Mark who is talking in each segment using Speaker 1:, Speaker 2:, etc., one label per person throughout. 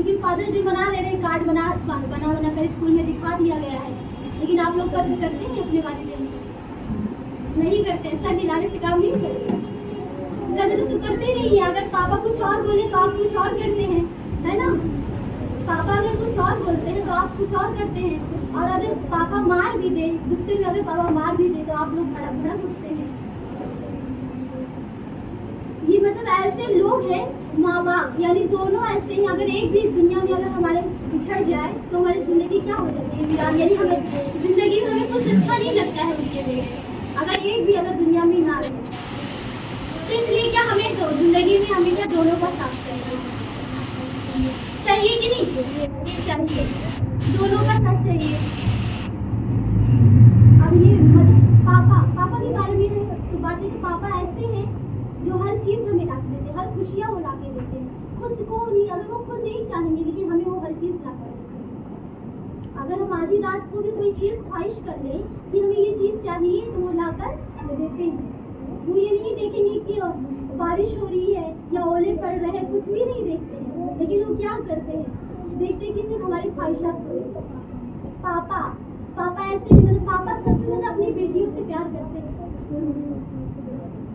Speaker 1: क्योंकि fathers day मना ले रहे हैं, कार्ड बना कर स्कूल में दिखा दिया गया है, लेकिन आप लोग कदर करते हैं अपने वालिदैन की? नहीं करते हैं, सर हिलाने से काम नहीं करते, कदर तो करते ही नहीं है। अगर पापा कुछ और बोले तो आप कुछ और करते हैं, है ना? पापा अगर कुछ और बोलते हैं तो आप कुछ और करते हैं, और अगर पापा मार भी दे, गुस्से में अगर पापा मार भी दे तो आप लोग भड़क उठते हैं। ये मतलब ऐसे लोग हैं, माँ बाप यानी दोनों ऐसे हैं। अगर एक भी दुनिया में अगर हमारे बिछड़ जाए तो हमारी जिंदगी क्या हो जाती है, वीरान, यानी हमें जिंदगी में हमें कुछ अच्छा नहीं लगता है उनके लिए। अगर एक भी अगर दुनिया में ना रहे तो इसलिए क्या हमें तो जिंदगी में हमेशा दोनों का साथ चाहिए कि नहीं? चाहिए, दोनों का साथ चाहिए। अब ये मतलब पापा के बारे में तो बात है कि पापा ऐसे हैं जो हर चीज हमें ला के देते हैं, हर खुशियाँ वो ला के देते हैं। खुद को नहीं, अगर वो खुद नहीं चाहेंगे लेकिन हमें वो हर चीज ला कर देते हैं। अगर हम आधी रात को भी कोई चीज ख्वाहिश कर लें कि हमें ये चीज चाहिए तो वो लाकर देते हैं। वो ये नहीं देखेंगे कि बारिश हो रही है या ओले पड़ रहे हैं, कुछ भी नहीं देखते हैं, लेकिन वो क्या करते हैं, देखते हैं कि सिर्फ हमारी ख्वाहिशात पूरी। पापा ऐसे नहीं, मतलब पापा सबसे ज्यादा अपनी बेटियों से प्यार करते हैं,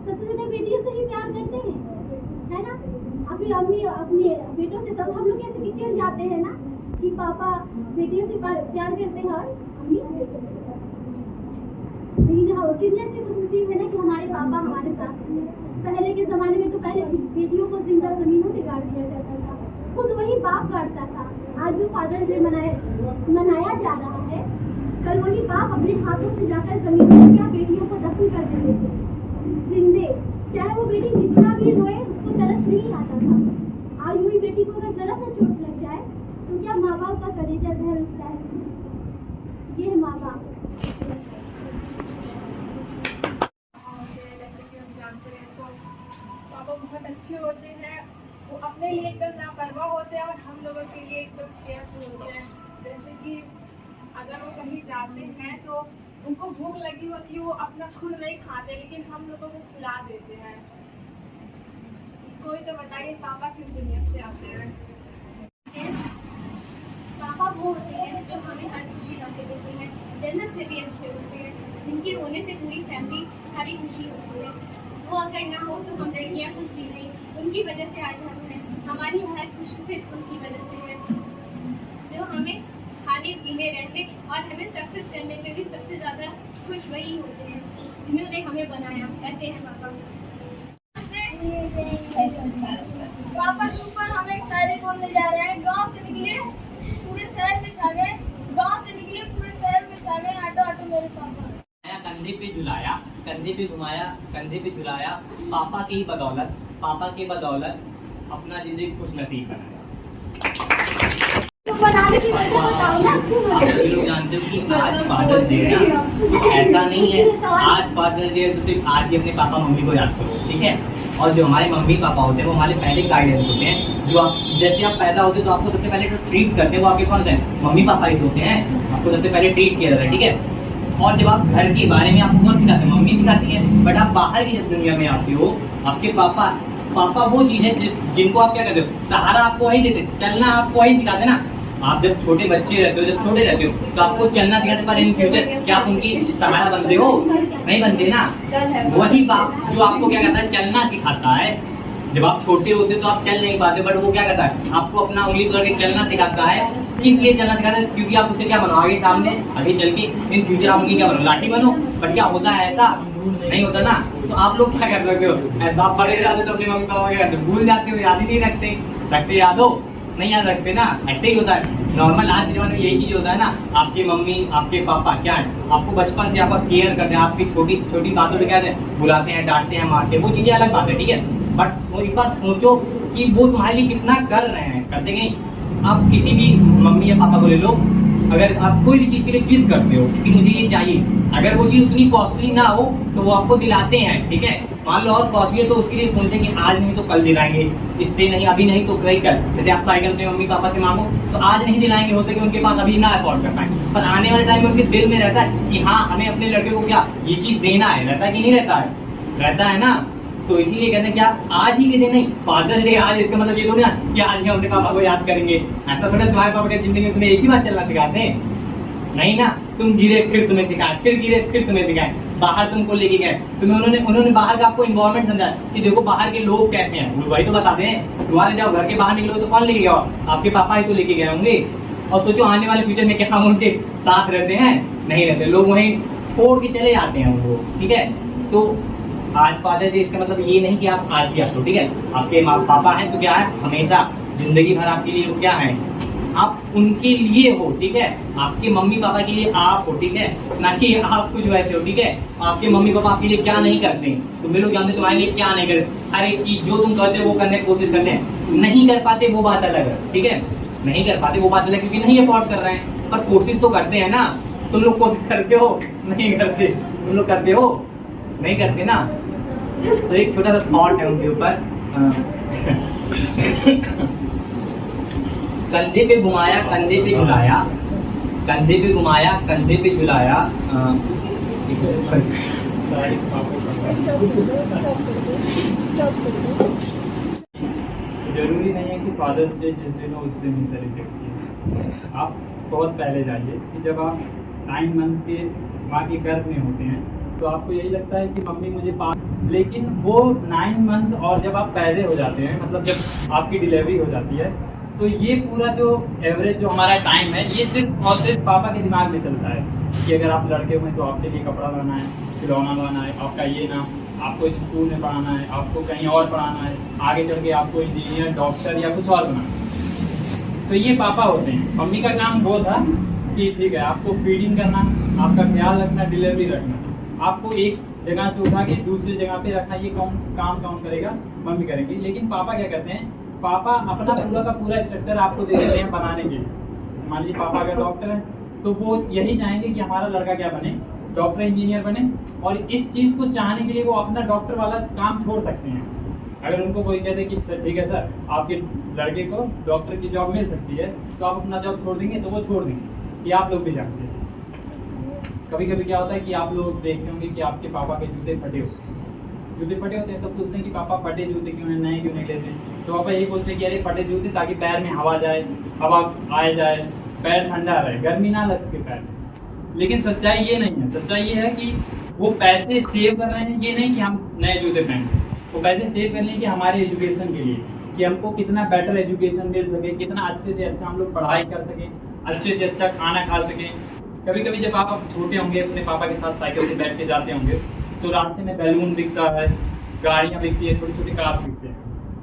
Speaker 1: सबसे ज्यादा बेटियों से ही प्यार करते हैं, है ना? अपनी अम्मी अपने बेटों से, तब हम लोग ऐसे चिढ़ जाते हैं ना कि पापा बेटियों से प्यार करते हैं और अम्मी बेटों से। लेकिन हाँ, कितने अच्छे खुशी है ना कि हमारे पापा हमारे साथ हैं। पहले के जमाने में तो पहले बेटियों को जिंदा जमीनों पे गाड़ दिया जाता था, खुद वही बाप गाड़ता था। आज जो फादर्स डे मनाया जा रहा है, कल वही बाप अपने हाथों से जाकर जमीनों में क्या बेटियों को दफन कर देते थे जिंदे, चाहे वो बेटी जितना भी रोए उसको तरस नहीं आता था। आज वही बेटी को अगर जरा सा चोट लग जाए तो क्या माँ बाप का कलेजा दहल उठता है? ये है माँ बाप।
Speaker 2: पापा बहुत अच्छे होते हैं, वो अपने लिए एकदम लापरवाह होते हैं और हम लोगों के लिए एकदम केयरफुल होते हैं। जैसे कि अगर वो कहीं जाते हैं तो उनको भूख लगी होती है, वो अपना खुद नहीं खाते लेकिन हम लोगों को खिला देते हैं। कोई तो बताइए पापा किस दुनिया से आते हैं?
Speaker 1: पापा वो होते हैं जो हमें हर खुशी ला के देते हैं, जन्नत से भी अच्छे होते हैं, जिनके होने से पूरी फैमिली सारी खुशी होती है। वो अगर ना हो तो हम लड़कियाँ कुछ भी नहीं, उनकी वजह से आज हम हैं, हमारी हर खुशी सिर्फ उनकी वजह से है, जो हमें खाने पीने रहने और हमें सक्सेस करने में भी सबसे ज़्यादा खुश वही होते हैं जिन्होंने हमें बनाया। ऐसे हैं पापा।
Speaker 3: पापा के ऊपर हम एक शायरी बोलने जा रहे हैं। गांव से निकले पूरे शहर में छा गए, गांव से निकले पूरे शहर में छा गए, आटो आटो मेरे पापा।
Speaker 4: कंधे पे झुलाया, कंधे पे घुमाया, कंधे पे झुलाया, पापा की बदौलत अपना जिंदगी खुश नसीब बनाया। आप लोग जानते हो कि आज फादर्स डे है, ऐसा नहीं है आज फादर्स डे तो सिर्फ आज ही अपने पापा मम्मी को याद करो, ठीक है? और जो हमारे मम्मी पापा होते हैं वो हमारे पहले गाइडेंस होते हैं। जो आप जैसे आप पैदा होते हैं तो आपको सबसे पहले जो ट्रीट करते हैं वो आपके कौन होते हैं? मम्मी पापा ही होते हैं, आपको सबसे पहले ट्रीट किया जाता है, ठीक है? और जब आप घर के बारे में आपको कौन सिखाते हैं? मम्मी सिखाती है। बट आप बाहर की जब दुनिया में आते हो, आपके पापा वो चीज है जिनको आप क्या कहते हो? सहारा आपको वही देते, चलना आपको वही सिखाते ना। आप जब छोटे बच्चे रहते हो, जब छोटे रहते हो तो आपको चलना सिखाते, पर इन फ्यूचर क्या आप उनकी सहारा बनते हो? नहीं बनते ना। वही बाप जो आपको क्या कहता है? चलना सिखाता है। जब आप छोटे होते तो आप चल नहीं पाते, बट वो क्या करता है? आपको अपना उंगली पकड़ के चलना सिखाता है। इसलिए चलना सिखाता है क्योंकि आप उससे क्या बनो? आगे सामने आगे चल के इन फ्यूचर आप उनकी क्या बनो? लाठी बनो। बट क्या होता है? ऐसा नहीं होता ना। तो आप लोग क्या कर रहे हो? आप बड़े जाते तो अपने मम्मी पापा क्या करते? भूल जाते हो, याद ही नहीं रखते याद हो? नहीं याद रखते ना। ऐसे ही होता है नॉर्मल। आज के जमाने में यही चीज होता है ना। आपकी मम्मी आपके पापा क्या है? आपको बचपन से आपका केयर करते हैं, आपकी छोटी छोटी बातों पे क्या बुलाते हैं, डांटते हैं, मारते हैं, वो चीजें अलग बात है, ठीक है? बट वो एक बार सोचो कि वो तुम्हारे लिए कितना कर रहे हैं, करते नहीं? आप किसी भी मम्मी या पापा को ले लो, अगर आप कोई भी चीज के लिए जिद करते हो कि मुझे ये चाहिए, अगर वो चीज उतनी कॉस्टली ना हो तो वो आपको दिलाते हैं, ठीक है? मान लो और कॉस्टली है तो उसके लिए सोचते हैं कि आज नहीं तो कल दिलाएंगे, इससे नहीं अभी नहीं तो कल। जैसे आप साइकिल अपने मम्मी पापा से मांगो तो आज नहीं दिलाएंगे, होते कि उनके पास अभी ना अफोर्ड कर पाए, पर आने वाले टाइम में उनके दिल में रहता है कि हाँ हमें अपने लड़के को क्या ये चीज देना है। रहता है कि नहीं रहता है? रहता है ना। तो इसीलिए कहते हैं कि आप आज ही के दिन नहीं, फादर्स डे आज, इसका मतलब ये थोड़ी ना कि आज ही अपने पापा को याद करेंगे। ऐसा थोड़ा तुम्हारे पापा की जिंदगी में तुम्हें एक ही बार चलना सिखाते हैं, नहीं ना। तुम गिरे फिर तुम्हें सिखाए, फिर गिरे फिर तुम्हें सिखाए, बाहर तुमको लेके गए तुम्हें, उन्होंने बाहर का आपको इन्वायरमेंट समझाया कि देखो बाहर के लोग कैसे हैं, वही तो बताते हैं। तुम्हारे जब घर के बाहर निकलोगे तो कौन लेके गया? आपके पापा ही तो लेके गए होंगे। और सोचो आने वाले फ्यूचर में क्या हम उनके साथ रहते हैं? नहीं रहते, लोग वहीं छोड़ के चले जाते हैं उनको, ठीक है। तो आज फादर डे, इसका मतलब ये नहीं कि आप आज ही आपको, ठीक है, आपके माँ पापा हैं तो क्या है, हमेशा जिंदगी भर आपके लिए क्या है, आप उनके लिए हो, ठीक है। आपके मम्मी पापा के लिए आप हो, ठीक है, ना कि आप कुछ वैसे हो, ठीक है। आपके मम्मी पापा आपके लिए क्या नहीं करते, तुम लोग जानते तुम्हारे लिए क्या नहीं करते। हर एक चीज जो तुम करते हो वो करने की कोशिश करते हैं, नहीं कर पाते वो बात अलग है, ठीक है, नहीं कर पाते वो बात अलग, क्योंकि नहीं अफोर्ड कर रहे हैं, पर कोशिश तो करते हैं ना। तुम लोग कोशिश करते हो? नहीं करते। तुम लोग करते हो? नहीं करते ना। तो एक छोटा सा थॉट है उनके ऊपर, कंधे पे घुमाया कंधे पे झुलाया, कंधे पे घुमाया कंधे पे झुलाया।
Speaker 5: जरूरी नहीं है कि फादर्स डे जिस दिन हो उस दिन ही सेलिब्रेट कीजिए। आप बहुत पहले जाइए कि जब आप 9 मंथ के माँ के गर्भ में होते हैं तो आपको यही लगता है कि मम्मी मुझे लेकिन वो 9 मंथ और जब आप पैदा हो जाते हैं, मतलब जब आपकी डिलीवरी हो जाती है, तो ये पूरा जो एवरेज जो हमारा टाइम है, ये सिर्फ और सिर्फ पापा के दिमाग में चलता है कि अगर आप लड़के हुए तो आपके लिए कपड़ा लाना है, खिलौना लाना है, आपका ये ना, आपको इस स्कूल में पढ़ाना है, आपको कहीं और पढ़ाना है, आगे चल के आपको इंजीनियर, डॉक्टर या कुछ और बनाना है। तो ये पापा होते हैं। मम्मी का काम वो था कि ठीक है, आपको फीडिंग करना, आपका ख्याल रखना, डिलीवरी रखना, आपको एक जगह से उठा के दूसरी जगह पे रखना, ये काम कौन करेगा? मम्मी करेंगी। लेकिन पापा क्या करते हैं, पापा अपना पूरा का पूरा स्ट्रक्चर आपको दे देते हैं बनाने के लिए। मान लीजिए पापा अगर डॉक्टर है तो वो यही चाहेंगे कि हमारा लड़का क्या बने, डॉक्टर इंजीनियर बने, और इस चीज़ को चाहने के लिए वो अपना डॉक्टर वाला काम छोड़ सकते हैं। अगर उनको कोई कहते कि ठीक है सर, आपके लड़के को डॉक्टर की जॉब मिल सकती है, तो आप अपना जॉब छोड़ देंगे, तो वो छोड़ देंगे। ये आप लोग भी जानते हैं। कभी कभी क्या होता है कि आप लोग देखते होंगे कि आपके पापा के जूते फटे होते हैं, तो पूछते हैं कि पापा फटे जूते क्यों हैं, नए क्यों नहीं लेते? तो पापा यही बोलते हैं कि अरे फटे जूते ताकि पैर में हवा जाए, हवा आए जाए, पैर ठंडा रहे, गर्मी ना लग सके पैर। लेकिन सच्चाई ये नहीं है। सच्चाई ये है कि वो पैसे सेव कर रहे हैं, ये नहीं कि हम नए जूते पहने, वो पैसे सेव कर रहे हैं कि हमारे एजुकेशन के लिए, कि हमको कितना बेटर एजुकेशन मिल सके, कितना अच्छे से अच्छा हम लोग पढ़ाई कर सकें, अच्छे से अच्छा खाना खा सकें। कभी कभी जब आप छोटे होंगे, अपने पापा के साथ साइकिल से बैठ के जाते होंगे, तो रास्ते में बैलून बिकता है, गाड़ियाँ बिकती है, छोटे छोटे कार बिकते हैं।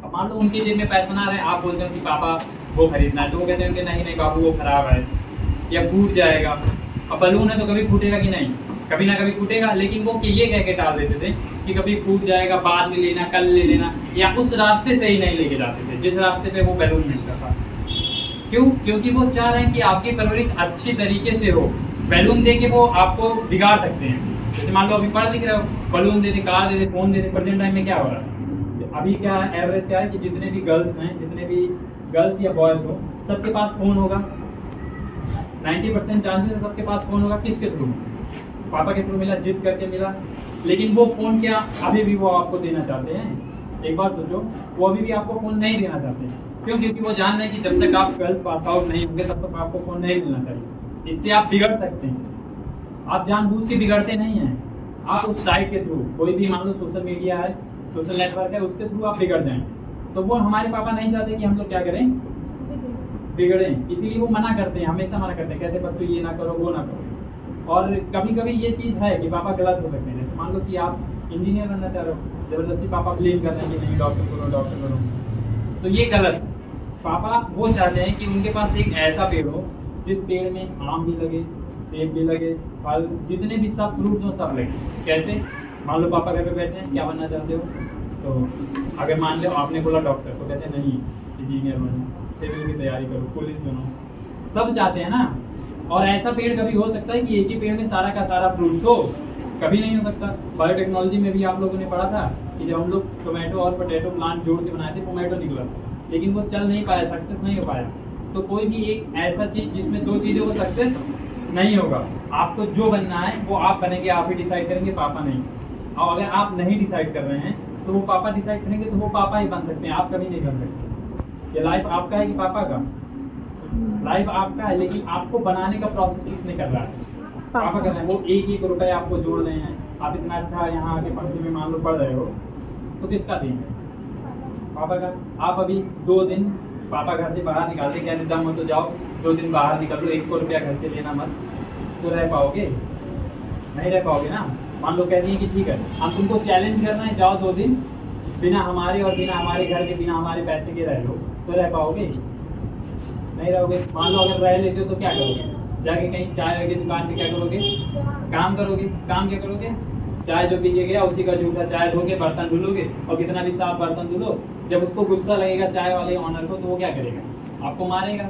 Speaker 5: अब मान लो उनके जेब में पैसा ना रहे, आप बोलते हो कि पापा वो खरीदना है, तो वो कहते हैं कि नहीं बाबू वो खराब है या फूट जाएगा। अब बैलून है तो कभी फूटेगा कि नहीं, कभी ना कभी फूटेगा। लेकिन वो ये कह के टाल देते थे कि कभी फूट जाएगा, बाद में लेना, कल ले लेना, या उस रास्ते से ही नहीं लेके जाते थे जिस रास्ते पे वो बैलून मिलता था। क्यों? क्योंकि वो चाह रहे हैं कि आपकी परवरिश अच्छी तरीके से हो। बैलून दे के वो आपको बिगाड़ सकते हैं। जैसे मान लो अभी पढ़ लिख रहे हो, बैलून दे दे, कार दे दे, फोन दे दे। प्रेजेंट टाइम में क्या हो रहा है, अभी क्या एवरेज क्या है कि जितने भी गर्ल्स हैं, जितने भी गर्ल्स या बॉयज हो, सबके पास फोन होगा। 90% चांसेस है सबके पास फोन होगा। किसके थ्रू? पापा के थ्रू मिला, जिद करके मिला। लेकिन वो फोन क्या अभी भी वो आपको देना चाहते हैं? एक बार सोचो, वो अभी भी आपको फोन नहीं देना चाहते। क्यों? क्योंकि वो जान रहे हैं कि जब तक आप 12th पास आउट नहीं होंगे तब तक आपको फोन नहीं मिलना चाहिए। इससे आप बिगड़ सकते हैं। आप जानबूझ के बिगड़ते नहीं हैं, आप उस साइट के थ्रू, कोई भी मान लो सोशल मीडिया है, सोशल नेटवर्क है, उसके थ्रू आप बिगड़ जाएं। तो वो हमारे पापा नहीं चाहते कि हम लोग क्या करें, बिगड़ें। इसीलिए वो मना करते हैं, हमेशा मना करते हैं, कहते बच्चों ये ना करो, वो ना करो। और कभी कभी ये चीज़ है कि पापा गलत हो सकते हैं। जैसे मान लो कि आप इंजीनियर बनना चाह रहे हो, जबरदस्ती पापा ब्लेम कर रहे हैं कि नहीं डॉक्टर करो, तो ये गलत। पापा वो चाहते हैं कि उनके पास एक ऐसा पेड़ हो जिस पेड़ में आम भी लगे, सेब भी लगे, फल, जितने भी सब फ्रूट्स हो सब लगे। कैसे? मान लो पापा घर पे बैठे हैं, क्या बनना चाहते हो? तो अगर मान लो आपने बोला डॉक्टर, तो कहते हैं नहीं इंजीनियर बनो, सिविल की तैयारी करो, पुलिस बनो। सब चाहते हैं ना। और ऐसा पेड़ कभी हो सकता है कि एक ही पेड़ में सारा का सारा फ्रूट्स हो? कभी नहीं हो सकता। बायोटेक्नोलॉजी में भी आप लोगों ने पढ़ा था कि जब हम लोग टोमेटो और पोटैटो प्लांट जोड़ के बनाए थे, टोमेटो निकला, लेकिन वो चल नहीं पाया, सक्सेस नहीं हो पाया। तो कोई भी एक ऐसा चीज़ जिसमें दो चीज़ें वो सक्सेस नहीं होगा। आपको जो बनना है वो आप बनेंगे, आप ही डिसाइड करेंगे, पापा नहीं। और अगर आप नहीं डिसाइड कर रहे हैं तो वो पापा डिसाइड करेंगे, तो वो पापा ही बन सकते हैं, आप कभी नहीं बन सकते। ये लाइफ आपका है कि पापा का? लाइफ आपका है, लेकिन आपको बनाने का प्रोसेस किसने कर रहा है? पापा कर रहे हैं। वो एक एक रुपए आपको जोड़ रहे हैं, आप इतना अच्छा यहाँ आके पंक्ति में मान लो पढ़ रहे हो, तो किसका दिन है? पापा का। आप अभी 2 दिन पापा घर से बाहर निकालते, क्या दम हो तो जाओ 2 दिन बाहर निकल लो, 1 रुपया घर से लेना मत, तो रह पाओगे? नहीं रह पाओगे ना। मान लो कहती है कि ठीक है हम तुमको चैलेंज करना है, जाओ 2 दिन बिना हमारे और बिना हमारे घर के, बिना हमारे पैसे के रह लो, तो रह पाओगे? नहीं रहोगे। मान लो अगर रह लेते हो तो क्या करोगे? जाके कहीं चाय की दुकान पे क्या करोगे? काम करोगे। काम क्या करोगे? चाय जो पी के गया उसी का जूठा चाय धो के बर्तन धुलोगे, और कितना भी साफ बर्तन धुलो, जब उसको गुस्सा लगेगा चाय वाले ऑनर को, तो वो क्या करेगा? आपको मारेगा।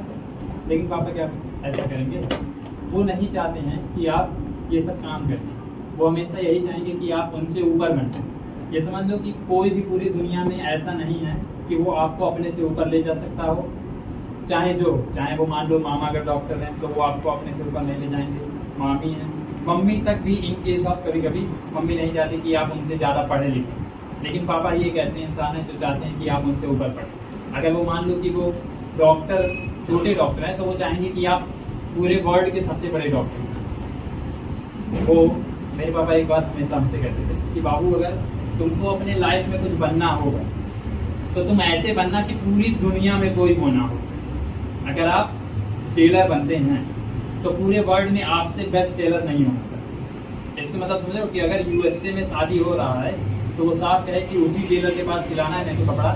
Speaker 5: लेकिन पापा क्या ऐसा करेंगे? वो नहीं चाहते हैं कि आप ये सब काम करें, वो हमेशा यही चाहेंगे कि आप उनसे ऊपर बने। ये समझ लो कि कोई भी पूरी दुनिया में ऐसा नहीं है कि वो आपको अपने से ऊपर ले जा सकता हो, चाहे वो मान लो मामा अगर डॉक्टर हैं तो वो आपको अपने से ऊपर नहीं ले जाएंगे, मामी हैं, मम्मी तक भी इन केस ऑफ कभी कभी मम्मी नहीं चाहती कि आप उनसे ज़्यादा पढ़े लिखें, लेकिन पापा ही एक ऐसे इंसान हैं जो चाहते हैं कि आप उनसे ऊपर पढ़ें। अगर वो मान लो कि वो डॉक्टर छोटे डॉक्टर हैं तो वो चाहेंगे कि आप पूरे वर्ल्ड के सबसे बड़े डॉक्टर हैं। वो मेरे पापा एक बात हमेशा हमसे कहते थे कि बाबू अगर तुमको अपने लाइफ में कुछ बनना होगा तो तुम ऐसे बनना कि पूरी दुनिया में कोई वो ना हो। अगर आप टेलर बनते हैं तो पूरे वर्ल्ड में आपसे बेस्ट टेलर नहीं हो सकता। इसका मतलब समझ लो कि अगर यूएसए में शादी हो रहा है तो वो साफ कहे कि उसी टेलर के पास सिलाना है, नहीं तो कपड़ा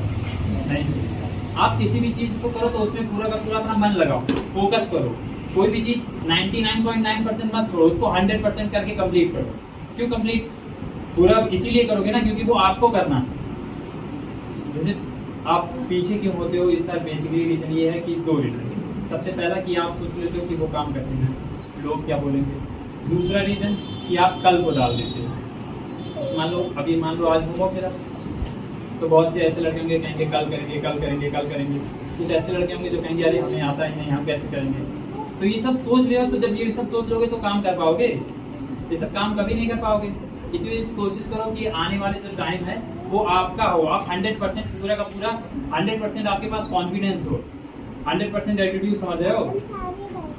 Speaker 5: नहीं सिलना। आप किसी भी चीज़ को करो तो उसमें पूरा का पूरा अपना मन लगाओ, फोकस करो। कोई भी चीज़ 99.9% मत करो, उसको 100% करके कंप्लीट करो। क्यों कंप्लीट? पूरा इसीलिए करोगे ना क्योंकि वो आपको करना है। जैसे आप पीछे क्यों होते हो, इसका बेसिकली रीज़न ये है कि 2 रीज़न। सबसे पहला कि आप सोच लेते हो कि वो काम करते हैं, लोग क्या बोलेंगे। दूसरा रीज़न कि आप कल को डाल देते हो। मान लो आज घूमो फिरा तो बहुत से ऐसे लड़के होंगे कहेंगे कल करेंगे कल करेंगे कल करेंगे। कुछ ऐसे लड़के होंगे जो कहेंगे अरे हमें आता ही नहीं, हम कैसे करेंगे। तो ये सब सोच लिया, तो जब ये सब सोच लोगे तो काम कर पाओगे? ये सब काम कभी नहीं कर पाओगे। इसलिए कोशिश करो कि आने वाले जो टाइम है वो आपका हो, आप 100% पूरा का पूरा 100% आपके पास कॉन्फिडेंस हो, 100% एटीट्यूड समझ रहे हो,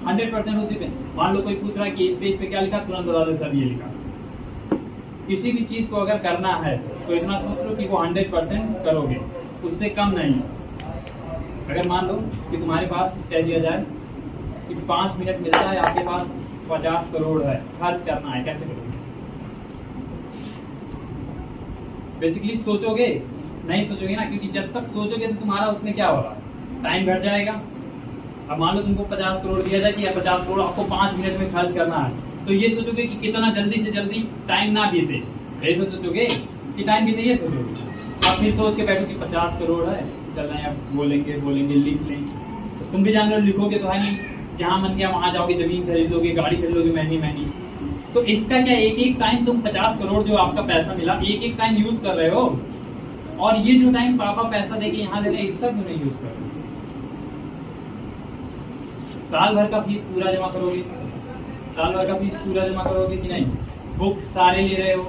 Speaker 5: 100% उसी पे। मान लो कोई पूछ रहा है कि इस पेज पे क्या लिखा, तुरंत बता दो सर ये लिखा। किसी भी चीज़ को अगर करना है तो इतना सोच लो कि वो 100% करोगे, उससे कम नहीं। अगर मान लो कि तुम्हारे पास कह दिया जाए कि 5 मिनट मिलता है, आपके पास 50 करोड़ है, खर्च करना है, कैसे करोगे? बेसिकली सोचोगे? नहीं सोचोगे ना, क्योंकि जब तक सोचोगे तो तुम्हारा उसमें क्या होगा, टाइम घट जाएगा। अब मान लो तुमको 50 करोड़ दिया जाए कि 50 करोड़ आपको 5 मिनट में खर्च करना है, तो ये सोचोगे कि कितना जल्दी से जल्दी टाइम ना बीते, ये सोचोगे कि टाइम बीते, ये सोचोगे। आप फिर सोच के बैठो कि 50 करोड़ है, चल रहे हैं, अब बोलेंगे लिख लें। तो तुम भी जान लो लिखोगे तो है नहीं, जहाँ मन किया वहाँ जाओगे, जमीन खरीद लोगे, गाड़ी खरीद लोगे महंगी। तो इसका क्या, एक एक टाइम तुम 50 करोड़ जो आपका पैसा मिला, एक एक टाइम यूज कर रहे हो, और ये जो टाइम पापा पैसा देके यहाँ ले रहे हैं इसका क्यों नहीं यूज कर रहे? साल भर का फीस पूरा जमा करोगे, साल भर का फीस पूरा जमा करोगे कि नहीं? बुक सारे ले रहे हो,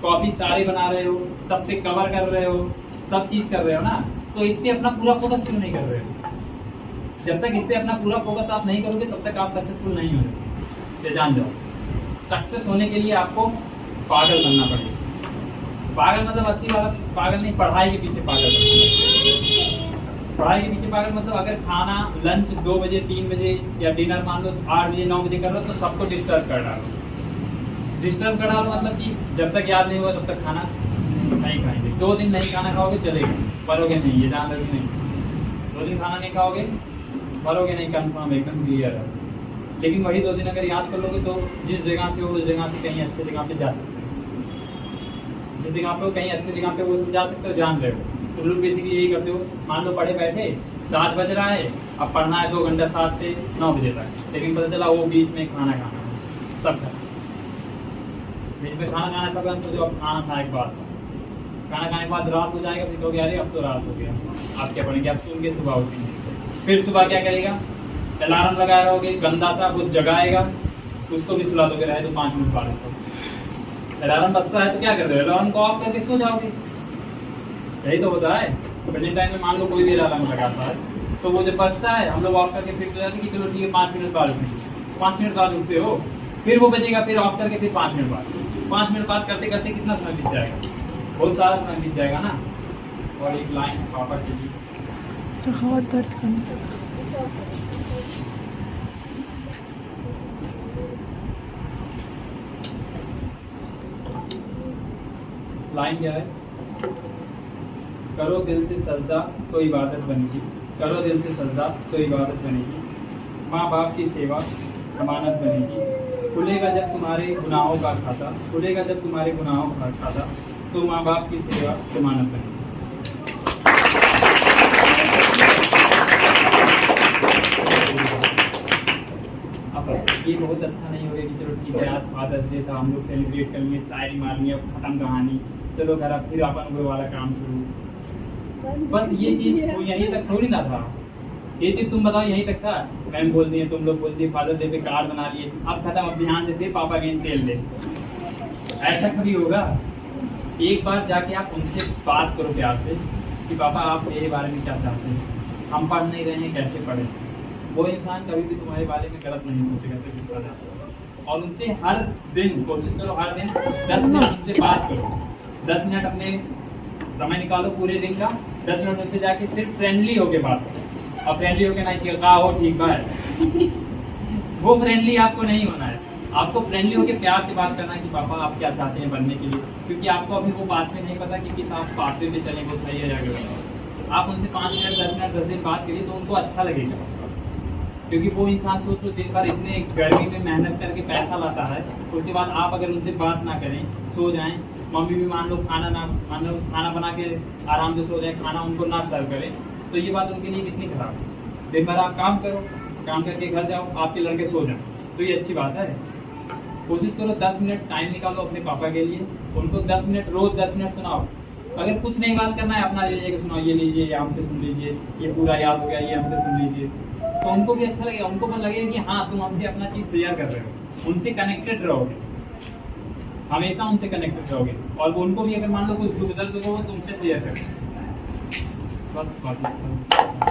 Speaker 5: कॉपी सारे बना रहे हो, सब पे कवर कर रहे हो, सब चीज कर रहे हो ना, तो इस पे अपना पूरा फोकस क्यों नहीं कर रहे हो? जब तक इस पे अपना पूरा फोकस आप नहीं करोगे तब तक आप सक्सेसफुल नहीं होगे। जान जाओ, सक्सेस होने के लिए आपको पागल बनना पड़ेगा। पागल मतलब असली वाला पागल नहीं, पढ़ाई के पीछे पागल। पढ़ाई के पीछे पागल मतलब अगर खाना लंच 2 बजे 3 बजे या डिनर मान लो 8 बजे 9 बजे कर रहे हो तो सबको डिस्टर्ब कर डालो। डिस्टर्ब कर डालो मतलब कि जब तक याद नहीं हुआ तब तक खाना नहीं खाएंगे। 2 दिन नहीं खाना खाओगे चलेगा, मरोगे नहीं, ये जान रखिए नहीं। 2 दिन खाना नहीं खाओगे मरोगे नहीं, कंफर्म एकदम क्लियर है। लेकिन वही 2 दिन अगर याद कर लोगे तो जिस जगह से हो उस जगह से कहीं अच्छी जगह पे जा सकते हो। जिस जगह पे हो कहीं अच्छी जगह पे वो जा सकते हो, जान रहे हो। तो लोग बेसिकली यही करते हो, मान लो पढ़े बैठे 7 बज रहा है, अब पढ़ना है 2 घंटा 7 से 9 बजे तक, लेकिन पता चला वो बीच में खाना खाना सब खाना, बीच में खाना खाना सब तो जो अब खाना खाने के बाद खाना खाने के बाद रात हो जाएगा, फिर कहोगे अरे अब तो रात हो गया, आप क्या पढ़ेंगे? आप सुन के सुबह उठेंगे, फिर सुबह क्या करेगा? अलार्म लगाए रहोगे, गंदा सा कुछ जगाएगा, उसको भी सुला दोगे, रहे तो 5 मिनट बाद। अलार्म बजता है तो क्या कर रहे हो? अलार्म को ऑफ करके सो जाओगे। यही तो होता है। प्रेजेंट टाइम में मान लो कोई भी अलार्म लगाता है तो वो जब बजता है हम लोग ऑफ करके फिर तो जाते हैं कि चलो ठीक है 5 मिनट बाद उठेंगे, 5 मिनट बाद उठते हो, फिर वो बजेगा, फिर ऑफ करके फिर 5 मिनट बाद, 5 मिनट बाद करते करते कितना समय बीत जाएगा, बहुत सारा समय बीत जाएगा ना। और एक लाइन पापा के लिए,
Speaker 6: बहुत दर्द करता है।
Speaker 5: लाइन क्या है? करो दिल से सजदा तो इबादत बनेगी, करो दिल से सजदा तो इबादत बनेगी, माँ बाप की सेवा अमानत बनेगी, खुलेगा जब तुम्हारे गुनाहों का खाता, खुलेगा जब तुम्हारे गुनाहों का खाता, तो माँ बाप की सेवा जमानत बनेगी। अब ये बहुत अच्छा नहीं होगा कि चलो ठीक है आज फादर्स डे था, हम लोग सेलिब्रेट कर लिए, शायरी मार लिया, खत्म कहानी, चलो घर अब फिर अपन वो वाला काम शुरू। बस ये चीज वो यहीं तक थोड़ी ना था, ये चीज तुम बताओ यहीं तक था। मैम बोल दिए, तुम लोग बोल दिए, फादर डे पे कार्ड बना लिए, अब खत्म, अब ध्यान देते पापा गेंद खेल दे, ऐसा कभी होगा? एक बार जाके आप उनसे बात करो प्यार से कि पापा आप मेरे बारे में क्या चाहते हैं, हम पढ़ नहीं रहे हैं, कैसे पढ़ें। वो इंसान कभी भी तुम्हारे बारे में गलत नहीं सोचेगा, सिर्फ उसका जाता। और उनसे हर दिन कोशिश करो, हर दिन 10 मिनट उनसे बात करो, 10 मिनट अपने समय निकालो पूरे दिन का, 10 मिनट उनसे जाके सिर्फ फ्रेंडली होके बात करो। और फ्रेंडली होके नहीं चाहिए कहा हो ठीक है वो फ्रेंडली आपको नहीं होना है, आपको फ्रेंडली होके प्यार से बात करना है कि पापा आप क्या चाहते हैं बनने के लिए, क्योंकि आपको अभी वो बात में नहीं पता कि किस आप पाते पे चलें वो सही है जाके बताओ। आप उनसे 5 मिनट 10 मिनट 10 दिन बात करिए तो उनको अच्छा लगेगा, क्योंकि वो इंसान सोचो दिन भर इतने गर्मी में मेहनत करके पैसा लाता है, उसके बाद आप अगर उनसे बात ना करें, सो जाएं, मम्मी भी मान लो खाना बना के आराम से सो जाए, खाना उनको ना सर्व करें, तो ये बात उनके लिए कितनी खराब है। दिन भर आप काम करो, काम करके घर जाओ, आपके लड़के सो जाए, तो ये अच्छी बात है। कोशिश करो 10 मिनट टाइम निकालो अपने पापा के लिए, उनको 10 मिनट रोज 10 मिनट सुनाओ। अगर कुछ नहीं बात करना है अपना ले जाके सुनाओ, ये लीजिए, ये हमसे सुन लीजिए, ये पूरा याद हो गया, ये हमसे सुन लीजिए, तो उनको भी अच्छा लगेगा, उनको भी लगेगा कि हाँ तुम हमसे अपना चीज़ शेयर कर रहे हो, उनसे कनेक्टेड रहोगे, हमेशा उनसे कनेक्टेड रहोगे। और उनको भी अगर मान लो कुछ दुख दर्द हो वो तुमसे शेयर करें, बस बात।